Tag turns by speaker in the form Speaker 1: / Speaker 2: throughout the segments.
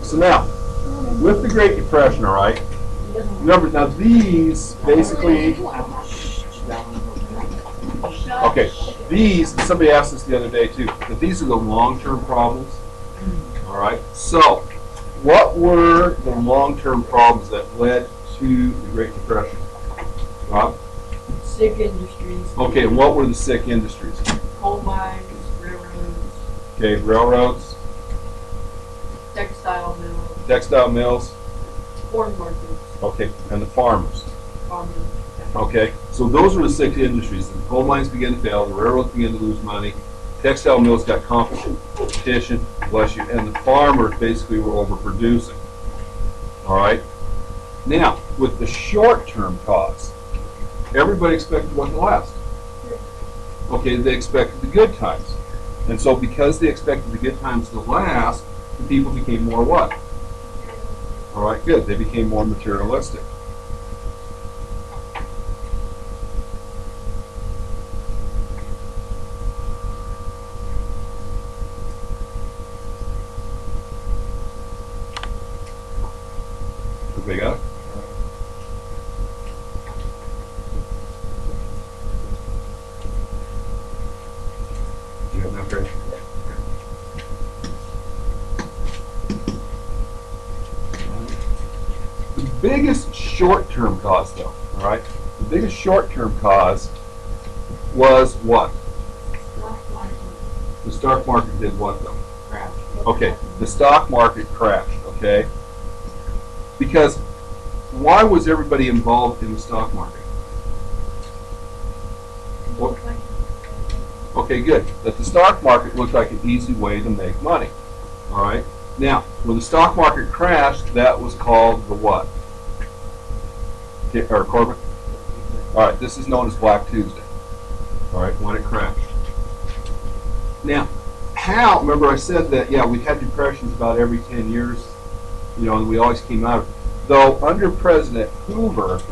Speaker 1: So now, with the Great Depression, all right, remember now these basically, okay, these, somebody asked us the other day too, that these are the long-term problems, all right? So, what were the long-term problems that led to the Great Depression? Rob?
Speaker 2: Sick industries.
Speaker 1: Okay, and what were the sick industries?
Speaker 2: Coal mines, railroads,
Speaker 1: Okay, railroads,
Speaker 2: textile mills,
Speaker 1: corn
Speaker 2: markets,
Speaker 1: okay, and the farmers.
Speaker 2: farming.
Speaker 1: Okay, so those were the sick industries. The coal mines began to fail, the railroads began to lose money, textile mills got competition, bless you, and the farmers basically were overproducing. All right? Now, with the short-term cause, everybody expected what to last. Okay, they expected the good times. And so because they expected the good times to last, the people became more what? All right, good. They became more materialistic. Everybody got it? Do you have that, Grace? The biggest short-term cause, though, all right? The biggest short-term cause was what? The stock market did what, though? Okay, the stock market crashed, okay? Because why was everybody involved in the stock market? Well, okay, good. That the stock market looked like an easy way to make money, all right? Now, when the stock market crashed, that was called the what? Or Corbin? All right, this is known as Black Tuesday, all right, when it crashed. Now, how, remember I said that, yeah, we've had depressions about every 10 years, you know, and we always came out of it. Though under President Hoover,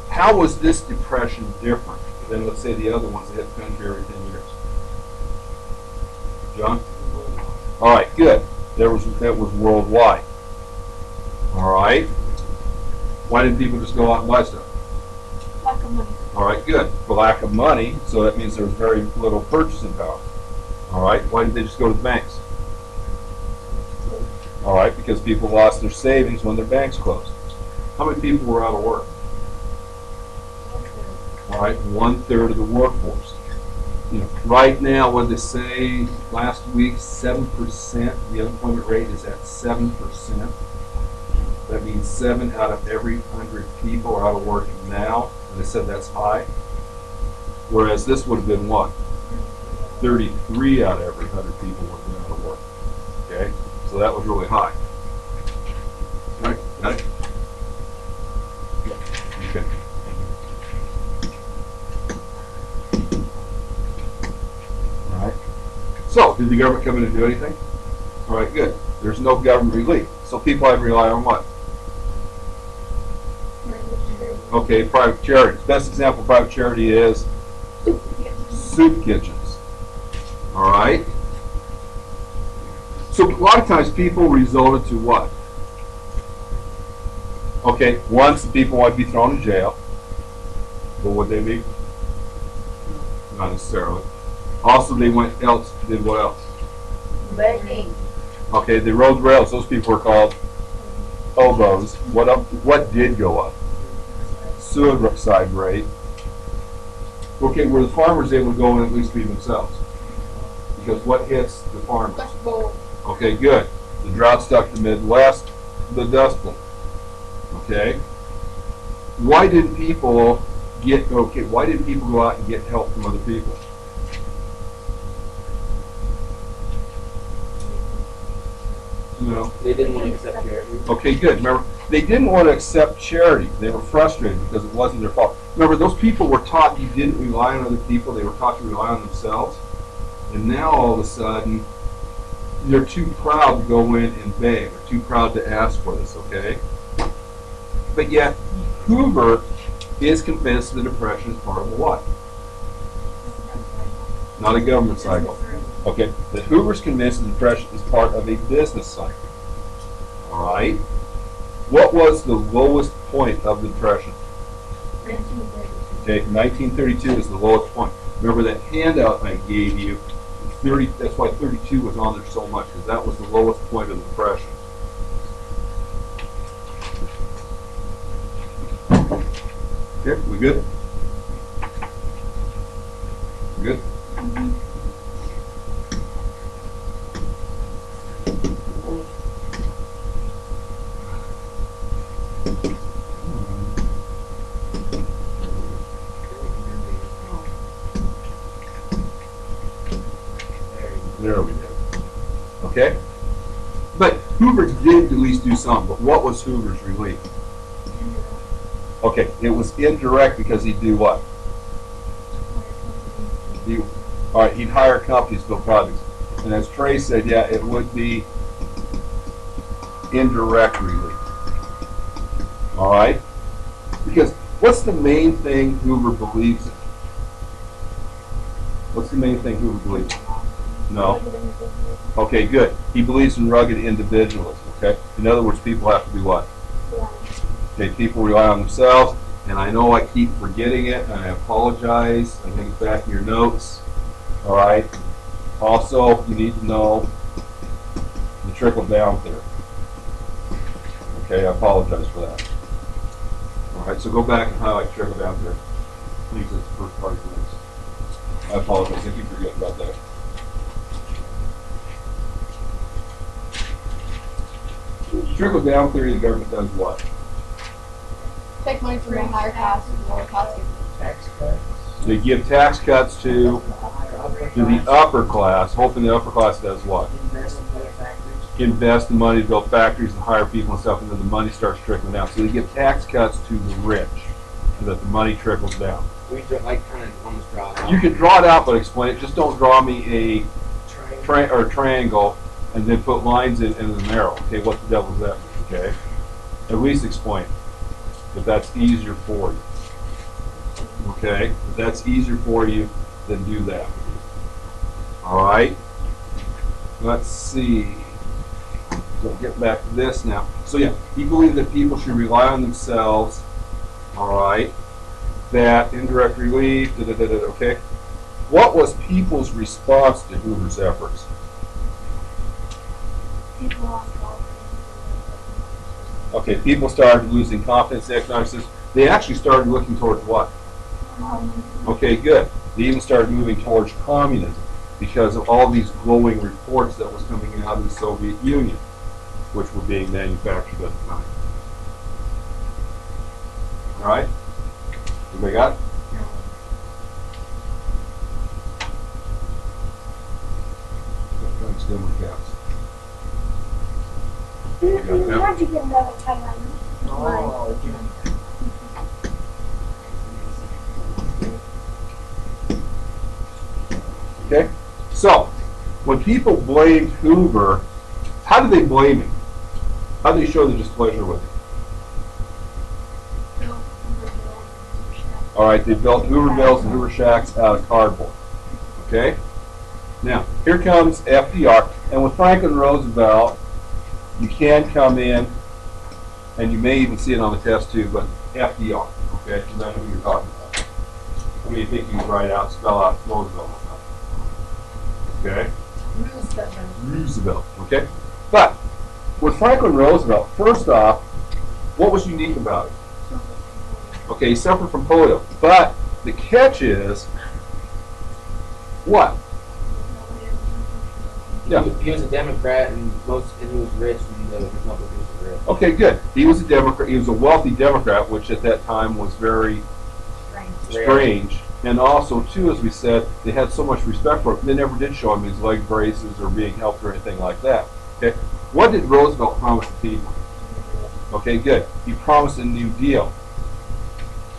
Speaker 1: how was this depression different than, let's say, the other ones that hit the country every 10 years? John? All right, good. That was worldwide. All right. Why didn't people just go out and buy stuff?
Speaker 2: Lack of money.
Speaker 1: All right, good. For lack of money, so that means there was very little purchasing power. All right. Why didn't they just go to the banks? All right, because people lost their savings when their banks closed. How many people were out of work? All right, 1/3 of the workforce. You know, right now, what did they say last week? 7%. The unemployment rate is at 7%. That means 7 out of every 100 people are out of work now, and they said that's high. Whereas this would have been what? 33 out of every 100 people would have been out of work. Okay, so that was really high. All right, got it? Okay. All right. So, did the government come in and do anything? All right, good. There's no government relief, so people have to rely on what? Okay, private charities. Best example of private charity is soup kitchens. All right. So a lot of times people resorted to what? Okay, once the people want to be thrown in jail. What would they be? Not necessarily. Also, they went else. Did what else?
Speaker 2: Begging.
Speaker 1: Okay, they rode rails. Those people were called hobos. What up? What did go up? Suicide rate. Okay, were the farmers able to go and at least feed themselves? Because what hits the farmers?
Speaker 2: Dust Bowl.
Speaker 1: Okay, good. The drought struck the Midwest, the Dust Bowl. Okay. Why didn't people why didn't people go out and get help from other people? You know?
Speaker 3: They didn't want to accept charity.
Speaker 1: Okay, good. Remember, they didn't want to accept charity. They were frustrated because it wasn't their fault. Remember, those people were taught you didn't rely on other people. They were taught to rely on themselves. And now all of a sudden, they're too proud to go in and beg, or too proud to ask for this, okay? But yet, Hoover is convinced the Depression is part of a what? Not a government cycle. Okay, that Hoover's convinced the Depression is part of a business cycle. All right. What was the lowest point of the Depression?
Speaker 2: 1930.
Speaker 1: Okay, 1932 is the lowest point. Remember that handout I gave you? 30. That's why 32 was on there so much, because that was the lowest point of the Depression. Okay, we good? We good? There we go. Okay? But Hoover did at least do some, but what was Hoover's relief? Okay, it was indirect because he'd do what? All right, he'd hire companies to build projects. And as Trey said, yeah, it would be indirect relief. All right? Because what's the main thing Hoover believes in? What's the main thing Hoover believes in? No? Okay, good. He believes in rugged individualism, okay? In other words, people have to be what? Okay, people rely on themselves, and I know I keep forgetting it, and I apologize. I think it's back in your notes. All right? Also, you need to know the trickle-down theory. Okay, I apologize for that. All right, so go back and highlight trickle-down theory. Please, it's the first part of the notes. I apologize. I keep forgetting about that. Trickle-down theory, the government does what?
Speaker 3: Take money from the higher cost and lower cost.
Speaker 4: Tax cuts.
Speaker 1: They give tax cuts to the upper class, hoping the upper class does what?
Speaker 4: Invest in better factories.
Speaker 1: Invest the money to build factories and hire people and stuff, and then the money starts trickling down. So they give tax cuts to the rich, and that the money trickles down.
Speaker 5: We do like kind of almost draw it out.
Speaker 1: You can draw it out, but explain it. Just don't draw me a triangle and then put lines in the arrow. Okay, what the devil is that? Okay, at least explain it. If that's easier for you. Okay, if that's easier for you, then do that. All right. Let's see. So get back to this now. So yeah, he believed that people should rely on themselves. All right. That indirect relief. Okay. What was people's response to Hoover's efforts?
Speaker 2: People lost all
Speaker 1: Okay, people started losing confidence in the economic system. They actually started looking towards what? Okay, good. They even started moving towards communism because of all these glowing reports that was coming out of the Soviet Union, which were being manufactured at the time. All right? Everybody got it? Thanks, Democrats.
Speaker 6: How'd you get another timeline?
Speaker 4: Oh,
Speaker 1: Okay? So, when people blamed Hoover, how did they blame him? How did they show their displeasure with him? All right, they built Hoover Mills and Hoover Shacks out of cardboard. Okay? Now, here comes FDR. And with Franklin Roosevelt, you can come in, and you may even see it on the test too, but FDR. Okay? That's what you're talking about. What do you think you can write out, spell out Roosevelt? Okay? Roosevelt. Okay? But with Franklin Roosevelt, first off, what was unique about it? Okay, he suffered from polio. But the catch is, what? Yeah.
Speaker 5: He was a Democrat and he was rich and the Republicans were rich.
Speaker 1: Okay, good. He was a Democrat. He was a wealthy Democrat, which at that time was very strange. And also, too, as we said, they had so much respect for him. They never did show him his leg braces or being helped or anything like that. Okay, what did Roosevelt promise the people? Okay, good. He promised a New Deal.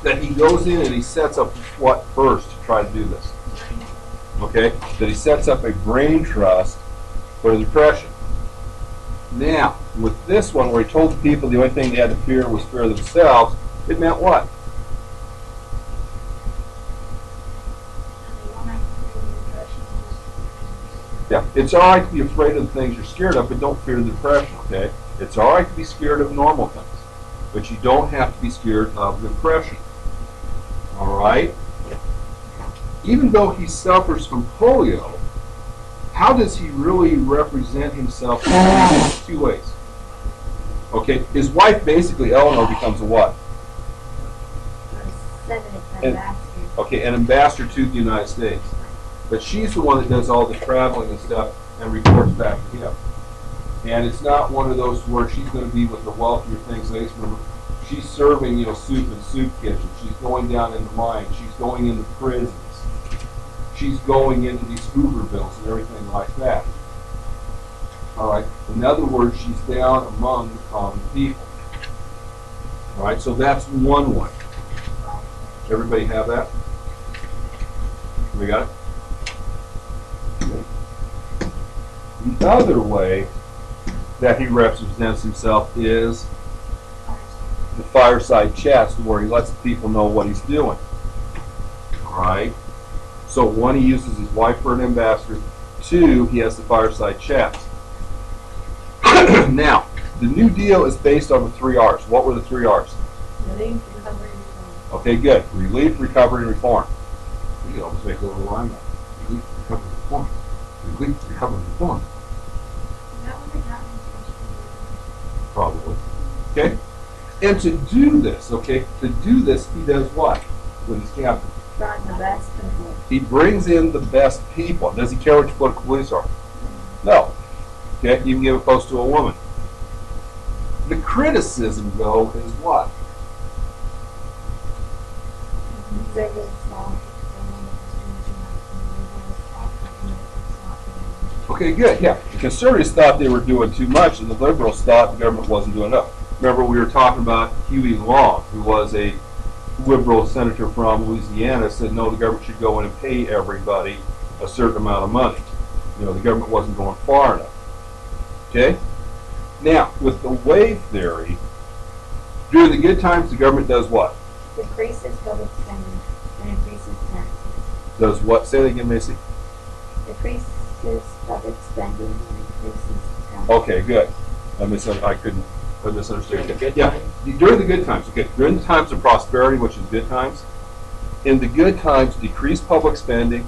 Speaker 1: That he goes in and he sets up what first to try to do this? Okay, that he sets up a brain trust for the Depression. Now, with this one, where he told the people the only thing they had to fear was fear themselves, it meant what? Yeah, it's all right to be afraid of the things you're scared of, but don't fear the Depression, okay? It's all right to be scared of normal things, but you don't have to be scared of depression. All right? Even though he suffers from polio, how does he really represent himself in 2 ways? Okay, his wife, basically, Eleanor, becomes a what? Okay, an ambassador to the United States. But she's the one that does all the traveling and stuff and reports back to him. And it's not one of those where she's going to be with the wealthier things. Ladies, remember, she's serving, soup in soup kitchens. She's going down in the mines. She's going into prisons. She's going into these Hoovervilles and everything like that. All right. In other words, she's down among the common people. All right. So that's one way. Everybody have that? We got it? Okay. The other way that he represents himself is the fireside chats, where he lets the people know what he's doing. All right. So 1, he uses his wife for an ambassador. 2, he has the fireside chats. Now, the New Deal is based on the 3 R's. What were the 3 R's?
Speaker 2: Relief, recovery, reform.
Speaker 1: Okay, good. Relief, recovery, and reform. You can almost make a little rhyme out. Relief, recovery, reform. Relief, recovery, reform.
Speaker 2: Is that what they got in
Speaker 1: Probably. Okay? And to do this, he does what with his captain?
Speaker 2: Trying the best people.
Speaker 1: He brings in the best people. Does he care which political police are? No. Okay? You can give a post to a woman. The criticism, though, is what? Okay, good. Yeah. The conservatives thought they were doing too much, and the liberals thought the government wasn't doing enough. Remember, we were talking about Huey Long, who was a liberal senator from Louisiana, said no, the government should go in and pay everybody a certain amount of money. The government wasn't going far enough. Okay? Now, with the wave theory, during the good times, the government does what?
Speaker 2: Decreases public spending and increases taxes.
Speaker 1: Does what? Say that again, Macy.
Speaker 2: Decreases public spending and increases taxes.
Speaker 1: Okay, good. I misunderstood.
Speaker 5: During the good
Speaker 1: Yeah,
Speaker 5: times?
Speaker 1: during the good times. Okay, during the times of prosperity, which is good times, in the good times, decrease public spending,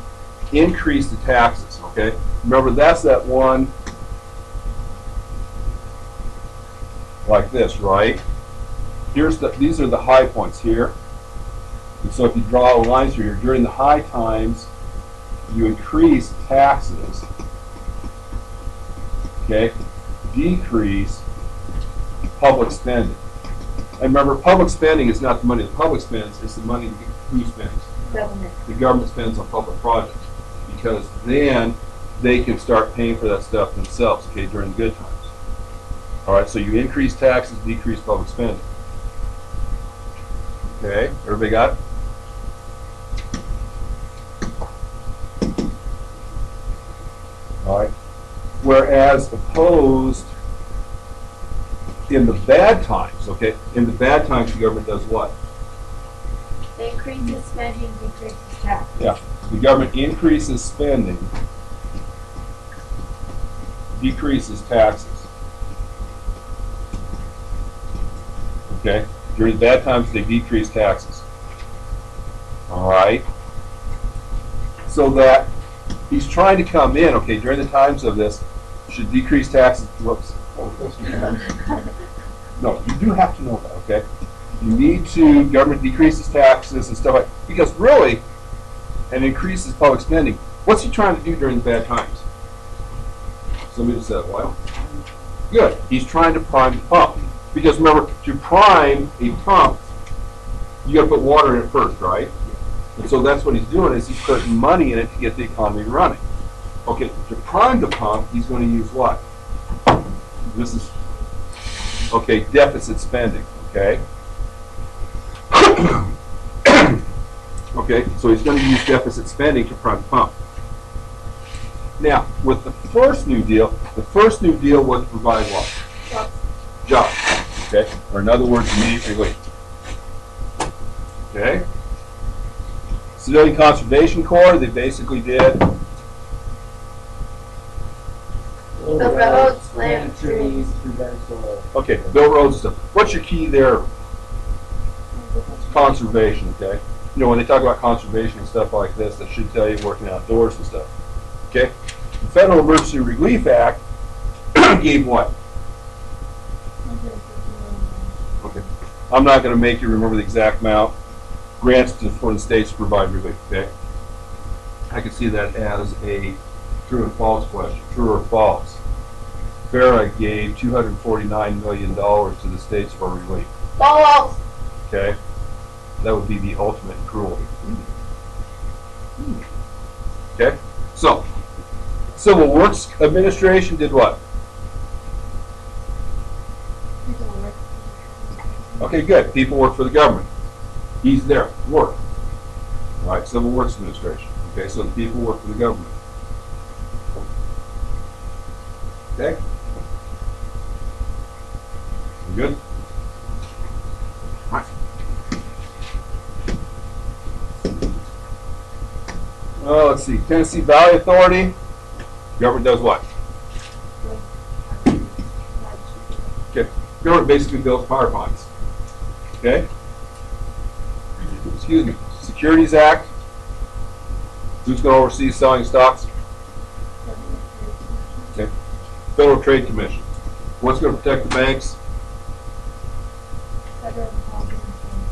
Speaker 1: increase the taxes. Okay, remember that's that one like this, right? These are the high points here. And so if you draw a line through here, during the high times, you increase taxes. Okay, decrease public spending. And remember, public spending is not the money the public spends, it's the money who spends.
Speaker 2: Government.
Speaker 1: The government spends on public projects, because then they can start paying for that stuff themselves, okay, during the good times. All right, so you increase taxes, decrease public spending. Okay, everybody got it? All right. Whereas opposed in the bad times, okay, in the bad times the government does what?
Speaker 2: They increases spending, decreases taxes.
Speaker 1: Yeah, the government increases spending, decreases taxes. Okay, during the bad times they decrease taxes. All right, so that he's trying to come in. Okay, during the times of this, should decrease taxes. Whoops. No, you do have to know that. Okay, you need to. Government decreases taxes and stuff like, because really, and increases public spending. What's he trying to do during the bad times? Somebody just said, well, good. He's trying to prime the pump. Because remember, to prime a pump, you got to put water in it first, right? And so that's what he's doing, is he's putting money in it to get the economy running. Okay, to prime the pump, he's going to use what? This is, okay, deficit spending, okay? Okay, so he's going to use deficit spending to prime the pump. Now, with the first New Deal was to provide what? Jobs. Okay? Or in other words, immediate relief. Okay? Civilian Conservation Corps, they basically did
Speaker 2: The roads, plant trees.
Speaker 5: better soil.
Speaker 1: Okay, build roads and stuff. What's your key there? Conservation, okay? You know, when they talk about conservation and stuff like this, that should tell you working outdoors and stuff. Okay? The Federal Emergency Relief Act gave what? Okay. I'm not gonna make you remember the exact amount. Grants for the states to provide relief, okay? I can see that as a true and false question. True or false? FARA gave $249 million to the states for relief,
Speaker 3: False.
Speaker 1: okay? That would be the ultimate cruelty. Okay? So, Civil Works Administration did what? Okay, good. People work for the government. He's there, work. All right, Civil Works Administration. Okay, so the people work for the government. Okay? You good? All right. Let's see. Tennessee Valley Authority. Government does what? Okay. Government basically builds power plants. Okay? Excuse me. Securities Act. Who's going to oversee selling stocks? Okay. Federal Trade Commission. What's going to protect the banks?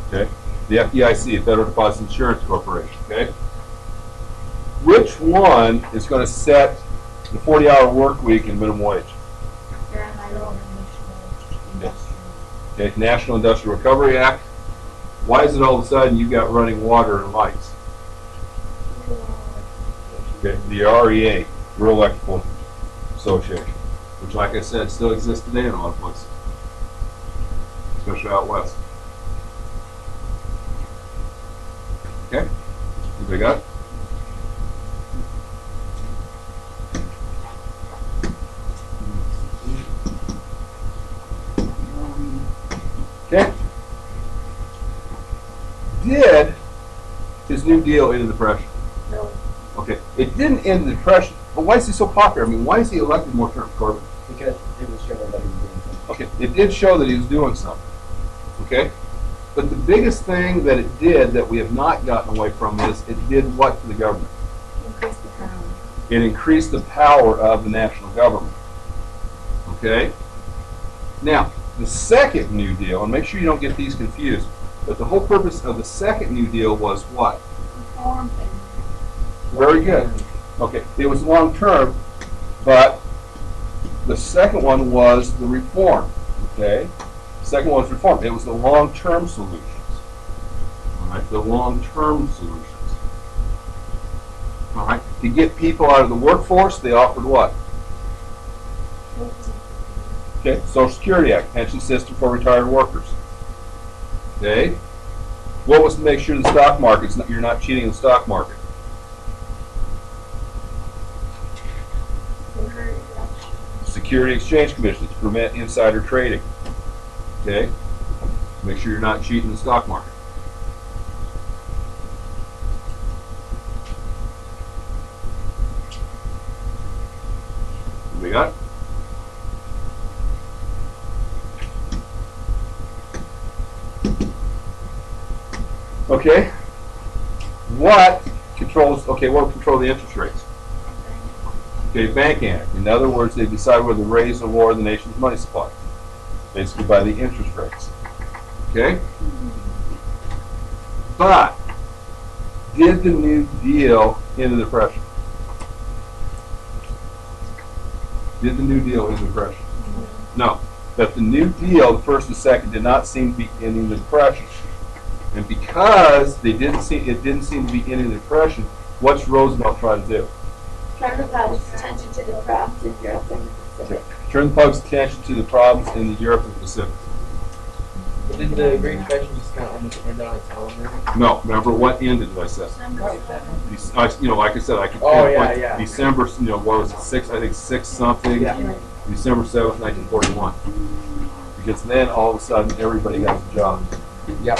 Speaker 1: Okay. The FDIC, Federal Deposit Insurance Corporation. Okay. Which one is going to set the 40-hour work week and minimum wage? Okay. National Industrial Recovery Act. Why is it all of a sudden you've got running water and lights? Okay. The REA, Rural Electrical Association, which, like I said, still exists today in a lot of places, especially out west. Okay. Anybody got it? Okay. Did his New Deal end the Depression?
Speaker 3: No.
Speaker 1: Okay. It didn't end the Depression, but why is he so popular? I mean, why is he elected more terms, Corbin?
Speaker 5: Because it was showing that he was doing something.
Speaker 1: Okay. It did show that he was doing something. Okay. But the biggest thing that it did that we have not gotten away from is it did what to the government?
Speaker 3: Increase the power.
Speaker 1: It increased the power of the national government. Okay? Now, the second New Deal, and make sure you don't get these confused, but the whole purpose of the second New Deal was what?
Speaker 3: Reform and
Speaker 1: Very good. Okay, it was long term, but the second one was the reform. Okay? Second one was reform. It was the long-term solutions. All right, the long-term solutions. All right, to get people out of the workforce, they offered what? Okay, Social Security Act, pension system for retired workers. Okay, what was to make sure the stock market's you're not cheating the stock market? Security Exchange Commission to prevent insider trading. Okay, make sure you're not cheating the stock market. What we got? Okay. What controls? Okay, what will control the interest rates? Okay, Banking Act. In other words, they decide whether to raise or lower the nation's money supply, basically by the interest rates. Okay. But did the New Deal end the Depression? Did the New Deal end the Depression? No. But the New Deal, the first and second, did not seem to be ending the Depression. And because it didn't seem to be ending the Depression, what's Roosevelt trying to do?
Speaker 3: turn the public's attention to the problems in Europe and the Pacific.
Speaker 1: Turn the public's attention to the problems in the Europe and the Pacific.
Speaker 5: Did the Great Depression just kind of almost end on its own?
Speaker 1: No, remember what ended, I said. You know, like I said, I could
Speaker 5: Oh, yeah,
Speaker 1: pinpoint
Speaker 5: yeah.
Speaker 1: December, you know, what was it, I think 6 something,
Speaker 5: Yeah.
Speaker 1: December 7th, 1941. Because then all of a sudden everybody has a job.
Speaker 5: Yep.